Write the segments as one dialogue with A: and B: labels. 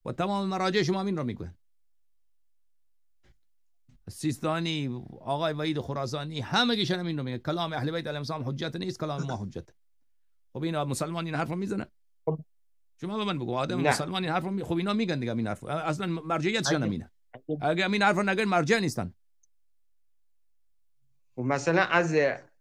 A: و تمام مراجع شما همین رو میگن. سیستانی، آقای وحید خراسانی، همگیشون همین رو میگن کلام اهل بیت علیهم السلام حجت نیست، کلام ما حجت. خب اینا مسلمان این حرفو میزنن؟ شما به من بگو آدم مسلمان این حرفو خب اینا میگن دیگه این حرفو، اصلا مرجعیتشون همینه. اگه همین حرفو نگن مرجع نیستن.
B: و مثلا از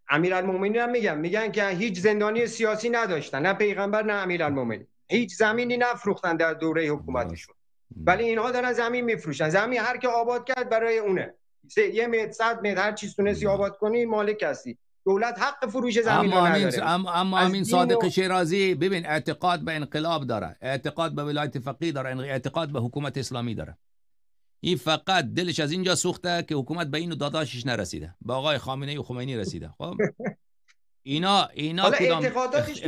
B: امیرالمومنین هم میگن که هیچ زندانی سیاسی نداشتن، نه پیغمبر نه امیرالمومنین، هیچ زمینی نفروختن در دوره حکومتشون، ولی اینها دارن زمین میفروشن. زمین هر کی آباد کرد برای اونه، 1 متر 100 متر هر چیز تونستی آباد کنی مالک هستی. دولت حق فروش زمین رو نداره.
A: اما همین صادق شیرازی ببین اعتقاد به انقلاب داره، اعتقاد به ولایت فقیه داره، اعتقاد به حکومت اسلامی داره. این فقط دلش از اینجا سوخته که حکومت به این داداشش نرسیده، به آقای خامنه‌ای و خمینی رسیده. خب اینا
B: اعتقاداتش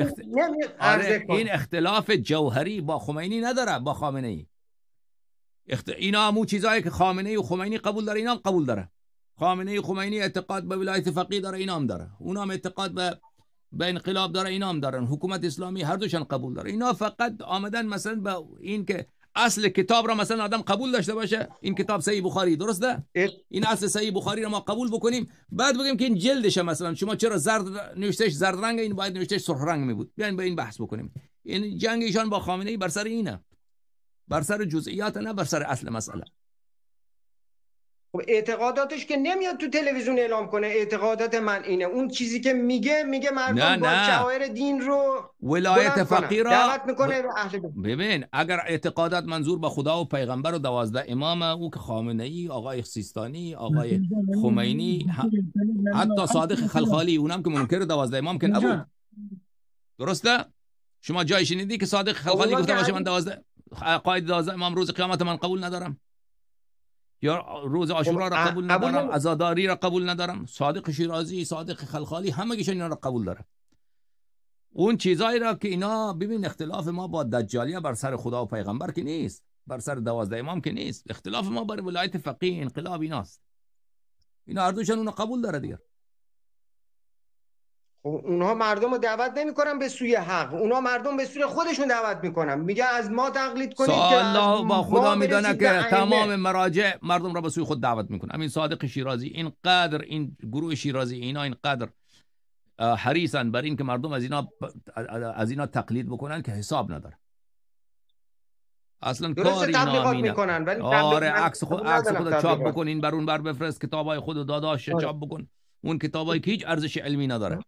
A: این اختلاف جوهری با خمینی نداره، با خامنه‌ای. اینا همون چیزایی که خامنه‌ای و خمینی قبول داره اینا هم قبول داره. خامنه‌ای و خمینی اعتقاد به ولایت فقیه داره، اینا هم داره. اونا هم اعتقاد به انقلاب داره، اینا هم دارن. حکومت اسلامی هر دوشون قبول داره. اینا فقط آمدن مثلا به این که اصل کتاب را مثلا آدم قبول داشته باشه، این کتاب صحیح بخاری درسته، این اصل صحیح بخاری را ما قبول بکنیم، بعد بگیم که این جلدشه مثلا شما چرا زرد نوشتهش زرد رنگ، این باید نوشتهش سرخ رنگ می بود. بیاین به این بحث بکنیم. این جنگ ایشان با خامنه‌ای بر سر اینه، بر سر جزئیات نه بر سر اصل مسئله.
B: خب اعتقاداتش که نمیاد تو تلویزیون اعلام کنه اعتقادات من اینه، اون چیزی که میگه مردم با شعائر دین رو
A: ولایت فقیه را
B: دعوت میکنه.
A: ببین اگر اعتقادات منظور به خدا و پیغمبر و 12 امام، او که خامنه‌ای، آقای سیستانی، آقای خمینی، حتی صادق خلخالی اونم که منکر 12 امام که نبود، درسته؟ شما جای شنیدی که صادق خلخالی گفته باشه من 12 قائد 12 امام روز قیامت من قبول ندارم، یا روز عاشورا را قبول ندارم، عزاداری را قبول ندارم؟ صادق شیرازی، صادق خلخالی، همگیشون اینا را قبول داره. اون چیزایی را که اینا ببین اختلاف ما با دجالیه بر سر خدا و پیغمبر که نیست، بر سر 12 امام که نیست، اختلاف ما بر ولایت فقیه انقلاب ایناست. اینا هر دوشون اونو قبول داره دیگه.
B: اونها مردم رو دعوت نمیکنن به سوی حق، اونها مردم به سوی خودشون دعوت میکنن، میگه از ما تقلید کنید که
A: الله با خدا میدونه که تمام مراجع مردم را به سوی خود دعوت میکنه. همین صادق شیرازی اینقدر، این گروه شیرازی اینا اینقدر حریصن بر این که مردم از اینا تقلید بکنن که حساب نداره. اصلا کاری
B: نامینه.
A: آره عکس خود چاپ بکنین، بر اون بر بفرست، کتابای خود داداش چاپ بکن، اون کتابایی که هیچ ارزش علمی نداره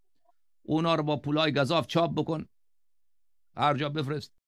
A: اونا رو با پولای گزاف چاپ بکن، هر جا بفرست.